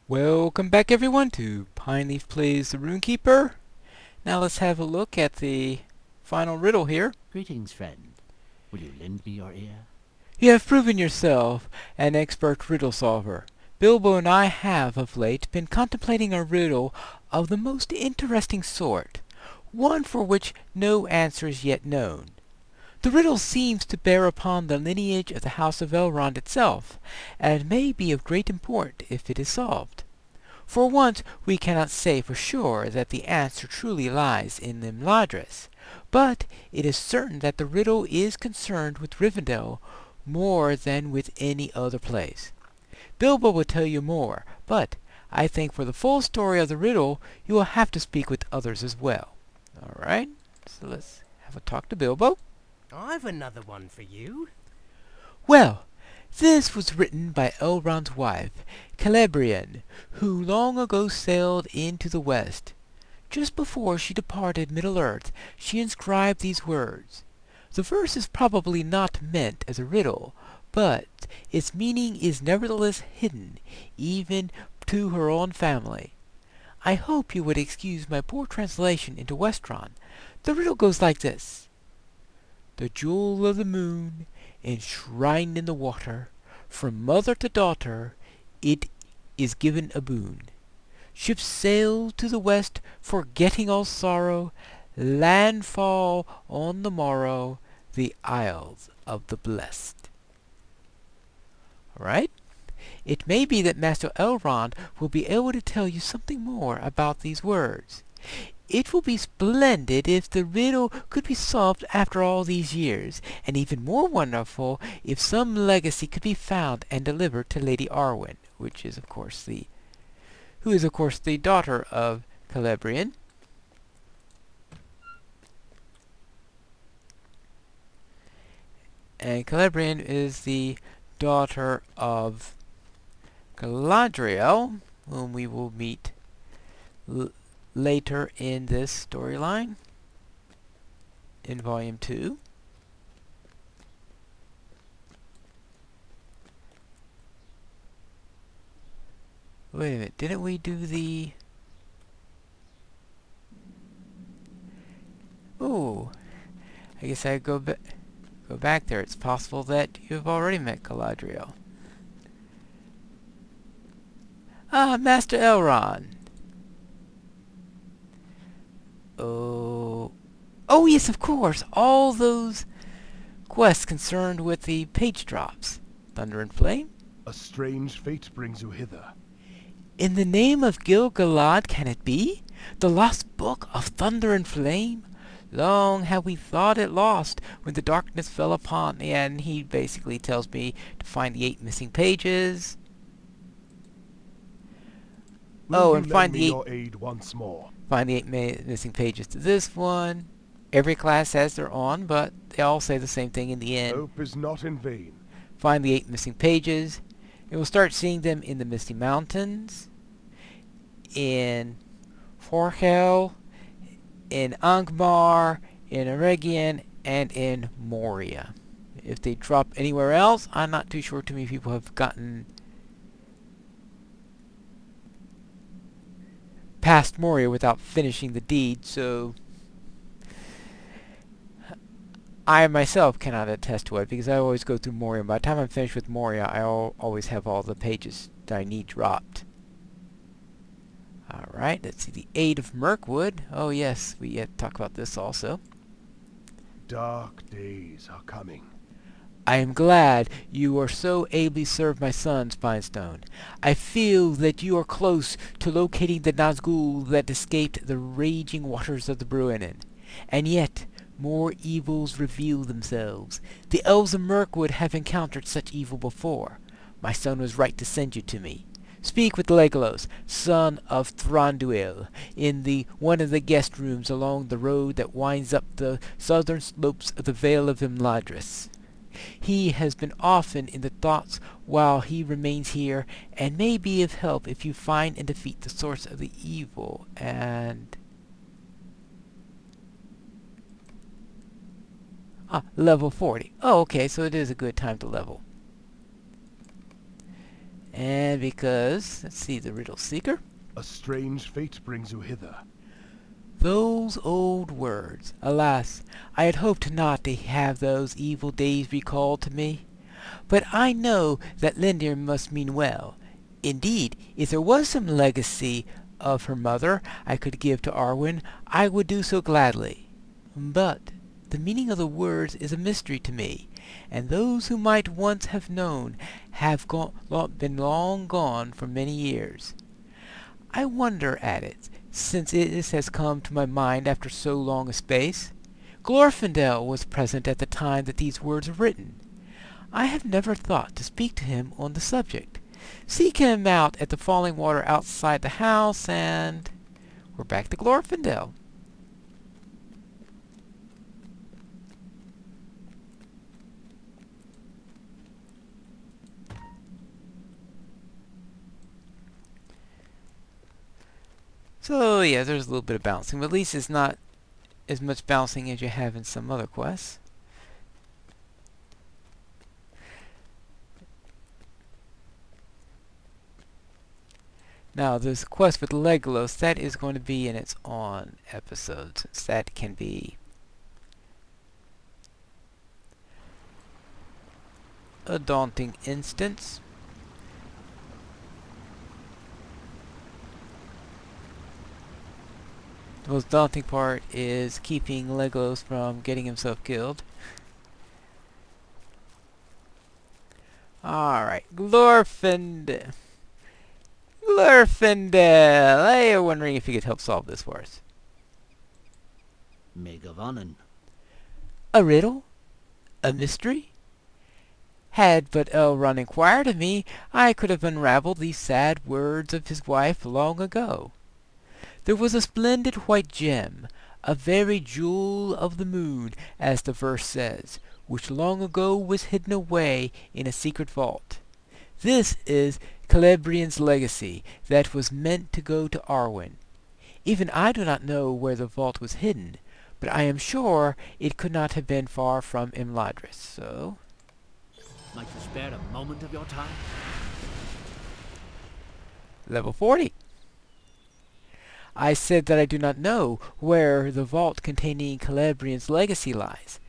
Welcome back everyone to Pineleaf Plays the Rune-keeper. Now let's have a look at the final riddle here. Greetings, friend. Will you lend me your ear? You have proven yourself an expert riddle solver. Bilbo and I have of late been contemplating a riddle of the most interesting sort, one for which no answer is yet known. The riddle seems to bear upon the lineage of the House of Elrond itself, and may be of great import if it is solved. For once we cannot say for sure that the answer truly lies in Imladris, but it is certain that the riddle is concerned with Rivendell more than with any other place. Bilbo will tell you more, but I think for the full story of the riddle you will have to speak with others as well. Alright, so let's have a talk to Bilbo. I've another one for you. Well, this was written by Elrond's wife, Celebrían, who long ago sailed into the west. Just before she departed Middle-earth, she inscribed these words. The verse is probably not meant as a riddle, but its meaning is nevertheless hidden, even to her own family. I hope you would excuse my poor translation into Westron. The riddle goes like this. The jewel of the moon, enshrined in the water, from mother to daughter, it is given a boon. Ships sail to the west, forgetting all sorrow, landfall on the morrow, the Isles of the Blessed. Alright? It may be that Master Elrond will be able to tell you something more about these words. It will be splendid if the riddle could be solved after all these years, and even more wonderful if some legacy could be found and delivered to Lady Arwen, who is of course the daughter of Celebrían. And Celebrían is the daughter of Galadriel, whom we will meet later in this storyline in Volume 2. Wait a minute, didn't we do the... Oh, I guess I go back there. It's possible that you've already met Galadriel. Ah, Master Elrond. Oh yes, of course, all those quests concerned with the page drops. Thunder and Flame. A strange fate brings you hither. In the name of Gil-galad can it be? The lost book of Thunder and Flame? Long have we thought it lost when the darkness fell upon me, and he basically tells me to find the 8 missing pages. Will and you find lend me the your aid once more? Find the 8 missing pages to this one. Every class has their own, but they all say the same thing in the end. Hope is not in vain. Find the 8 missing pages. And we'll start seeing them in the Misty Mountains, in Forhel, in Angmar, in Eregion, and in Moria. If they drop anywhere else, I'm not too sure too many people have gotten past Moria without finishing the deed, so I myself cannot attest to it because I always go through Moria. By the time I'm finished with Moria, I always have all the pages that I need dropped. Alright, let's see. The Aid of Mirkwood. Oh yes, we yet talk about this also. Dark days are coming. I am glad you are so ably served, my son, Spinestone. I feel that you are close to locating the Nazgul that escaped the raging waters of the Bruinen. And yet, more evils reveal themselves. The elves of Mirkwood have encountered such evil before. My son was right to send you to me. Speak with Legolas, son of Thranduil, in one of the guest rooms along the road that winds up the southern slopes of the Vale of Imladris. He has been often in the thoughts while he remains here, and may be of help if you find and defeat the source of the evil, and... Ah, level 40. Oh, okay, so it is a good time to level. And because, let's see, the Riddle Seeker. A strange fate brings you hither. Those old words. Alas, I had hoped not to have those evil days recalled to me. But I know that Lindir must mean well. Indeed, if there was some legacy of her mother I could give to Arwen, I would do so gladly. But the meaning of the words is a mystery to me, and those who might once have known have been long gone for many years. I wonder at it, since this has come to my mind after so long a space. Glorfindel was present at the time that these words were written. I have never thought to speak to him on the subject. Seek him out at the falling water outside the house, and we're back to Glorfindel. So yeah, there's a little bit of bouncing, but at least it's not as much bouncing as you have in some other quests. Now, this quest with Legolas, that is going to be in its own episode, since that can be a daunting instance. The most daunting part is keeping Legolas from getting himself killed. Alright, Glorfindel. Hey, I'm wondering if you could help solve this for us. Megavanen. A riddle? A mystery? Had but Elrond inquired of me, I could have unravelled these sad words of his wife long ago. There was a splendid white gem, a very jewel of the moon, as the verse says, which long ago was hidden away in a secret vault. This is Celebrían's legacy that was meant to go to Arwen. Even I do not know where the vault was hidden, but I am sure it could not have been far from Imladris, so... Might you spare a moment of your time? Level 40. I said that I do not know where the vault containing Celebrían's legacy lies,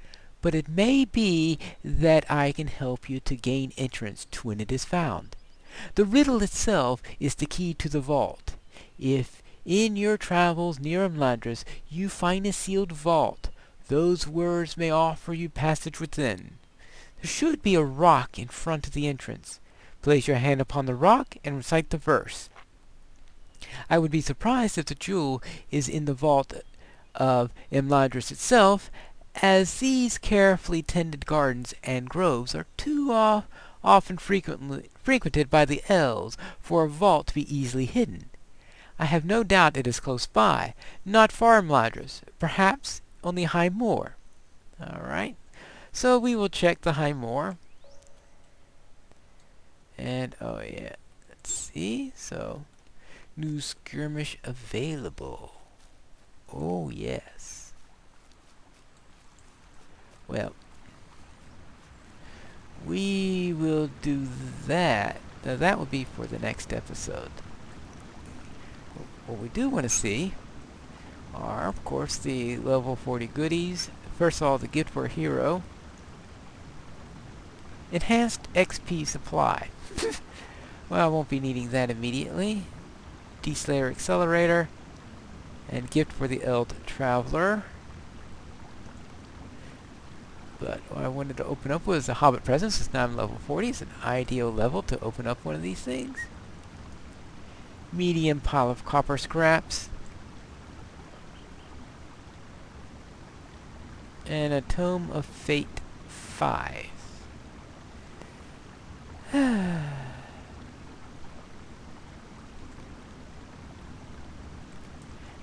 but it may be that I can help you to gain entrance to when it is found. The riddle itself is the key to the vault. If in your travels near Imladris you find a sealed vault, those words may offer you passage within. There should be a rock in front of the entrance. Place your hand upon the rock and recite the verse. I would be surprised if the jewel is in the vault of Imladris itself, as these carefully tended gardens and groves are too often frequented by the elves for a vault to be easily hidden. I have no doubt it is close by, not far from Imladris, perhaps on the High Moor. Alright, so we will check the High Moor. And, oh yeah, let's see, so... New skirmish available. Oh, yes. Well, we will do that. Now, that will be for the next episode. What we do want to see are, of course, the level 40 goodies. First of all, the gift for a hero. Enhanced XP supply. Well, I won't be needing that immediately. D-Slayer Accelerator, and gift for the Eld Traveler. But what I wanted to open up was the Hobbit Presence, since now I'm level 40. It's an ideal level to open up one of these things. Medium pile of copper scraps. And a Tome of Fate 5.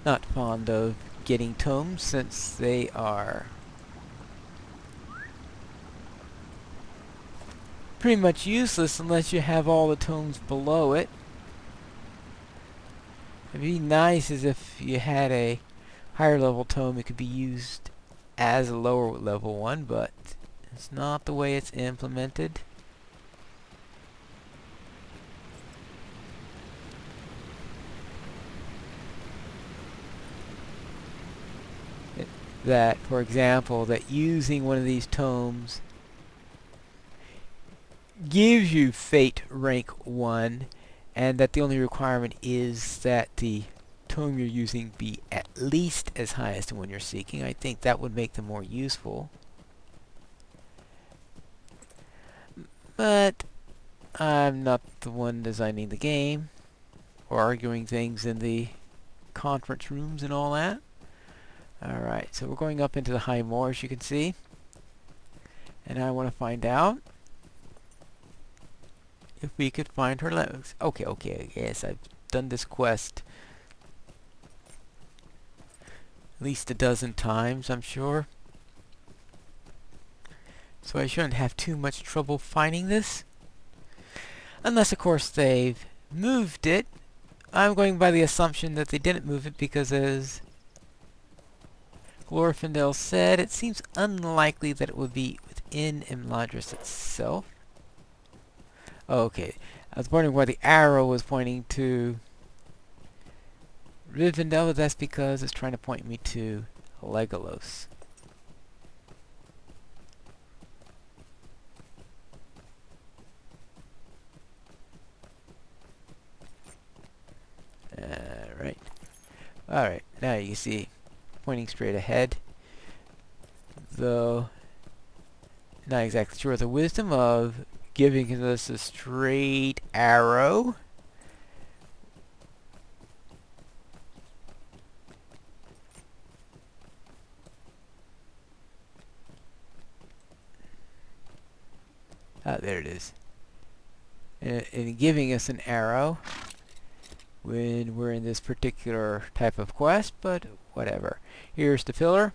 Not fond of getting tomes since they are pretty much useless unless you have all the tomes below it. It'd be nice as if you had a higher level tome, it could be used as a lower level one, but it's not the way it's implemented. That, for example, that using one of these tomes gives you Fate rank 1, and that the only requirement is that the tome you're using be at least as high as the one you're seeking. I think that would make them more useful. But I'm not the one designing the game or arguing things in the conference rooms and all that. Alright, so we're going up into the high moor, as you can see. And I want to find out if we could find her legs. Okay, yes, I've done this quest at least a dozen times, I'm sure. So I shouldn't have too much trouble finding this. Unless, of course, they've moved it. I'm going by the assumption that they didn't move it because, as Glorfindel said, it seems unlikely that it would be within Imladris itself. Oh, okay. I was wondering why the arrow was pointing to Rivendell, but that's because it's trying to point me to Legolas. Alright, now you see pointing straight ahead. Though not exactly sure of the wisdom of giving us a straight arrow. Ah, there it is. And giving us an arrow when we're in this particular type of quest, but whatever. Here's the pillar.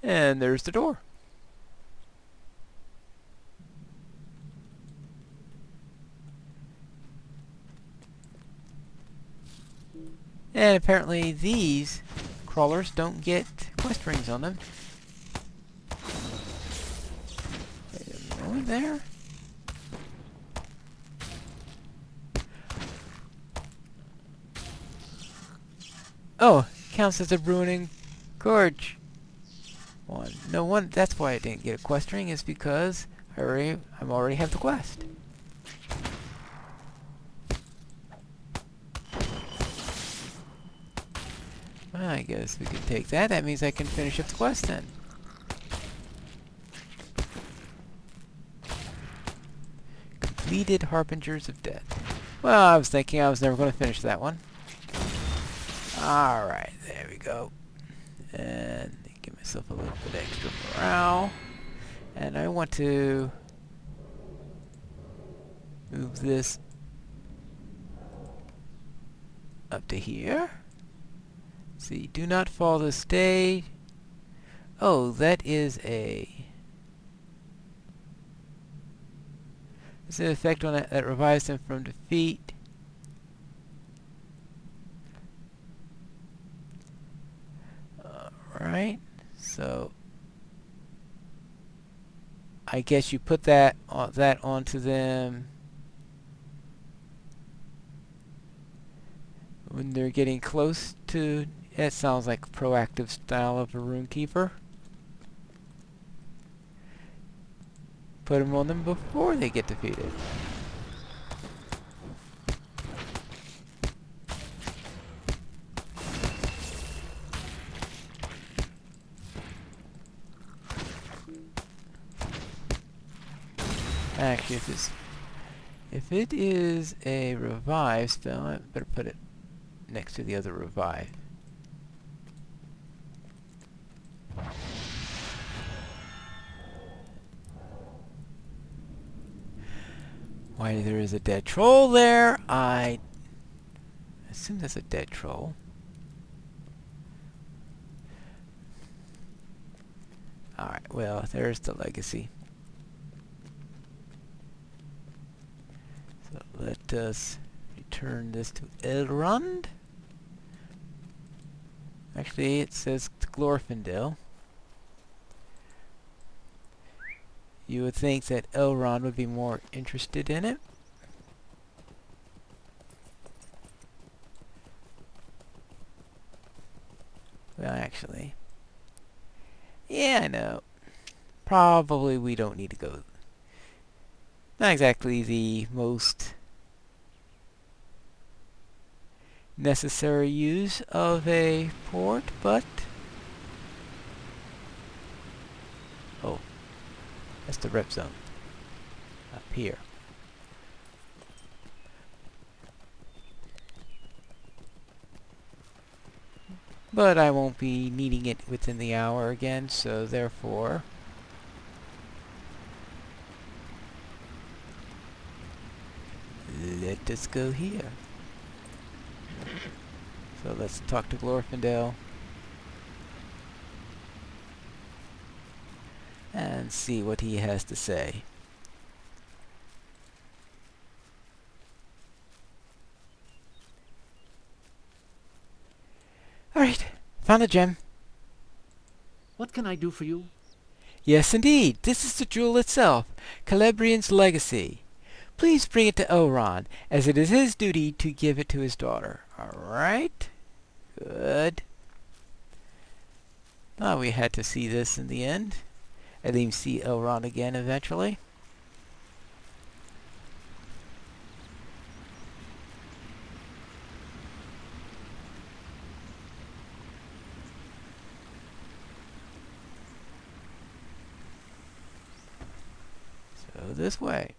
And there's the door. And apparently these crawlers don't get quest rings on them. Wait a moment there. Oh, counts as a ruining gorge. No one. That's why I didn't get a quest ring. Is because I already have the quest. Well, I guess we could take that. That means I can finish up the quest then. Completed Harbingers of Death. Well, I was thinking I was never going to finish that one. Alright, there we go. And give myself a little bit extra morale. And I want to move this up to here. See, do not fall to stay. Oh, that is a... It's an effect on it that revives them from defeat. Alright, so I guess you put that onto them when they're getting close to... That sounds like a proactive style of a Rune-keeper. Put them on them before they get defeated. Actually, if it is a revive spell, I better put it next to the other revive. Why there is a dead troll there? I assume that's a dead troll. Alright, well, there's the legacy. So let us return this to Elrond. Actually, it says Glorfindel. You would think that Elrond would be more interested in it. Well, actually, yeah, I know. Probably we don't need to go. Not exactly the most necessary use of a port, but... Oh, that's the rep zone. Up here. But I won't be needing it within the hour again, so therefore... let us go here. So let's talk to Glorfindel. And see what he has to say. Alright, found the gem. What can I do for you? Yes, indeed. This is the jewel itself, Celebrían's legacy. Please bring it to Elrond, as it is his duty to give it to his daughter. Alright? Good. Thought we had to see this in the end. At least see Elrond again eventually. So this way.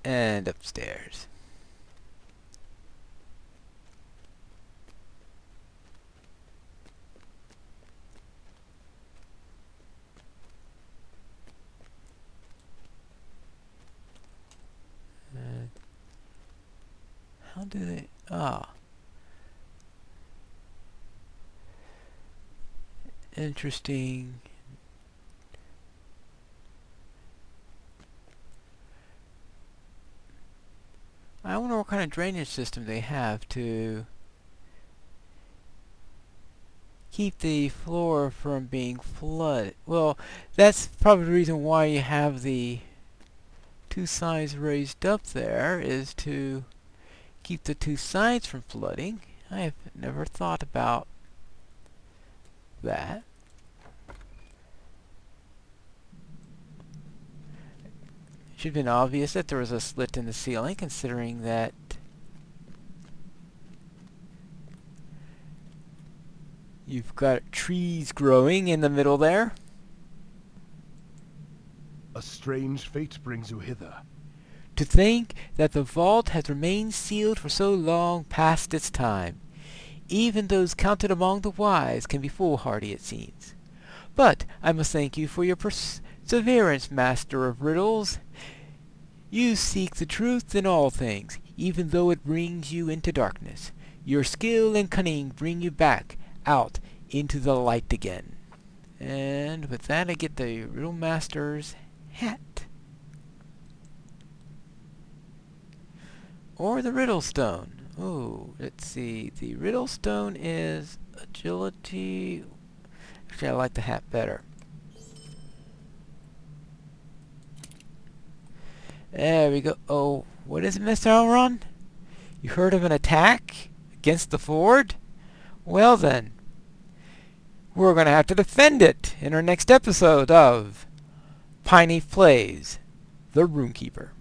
And upstairs. How do they... Ah. Interesting. I wonder what kind of drainage system they have to keep the floor from being flooded. Well, that's probably the reason why you have the two sides raised up there, is to keep the two sides from flooding. I have never thought about that. It should have been obvious that there was a slit in the ceiling, considering that you've got trees growing in the middle there. A strange fate brings you hither. To think that the vault has remained sealed for so long past its time. Even those counted among the wise can be foolhardy, it seems. But I must thank you for your perseverance, Master of Riddles. You seek the truth in all things, even though it brings you into darkness. Your skill and cunning bring you back out into the light again. And with that, I get the Riddle-Master's hat. Or the Riddle Stone. Oh, let's see. The Riddle Stone is agility. Actually, I like the hat better. There we go. Oh, what is it, Mr. Elrond? You heard of an attack against the ford? Well then, we're going to have to defend it in our next episode of Piney Plays the Rune-keeper.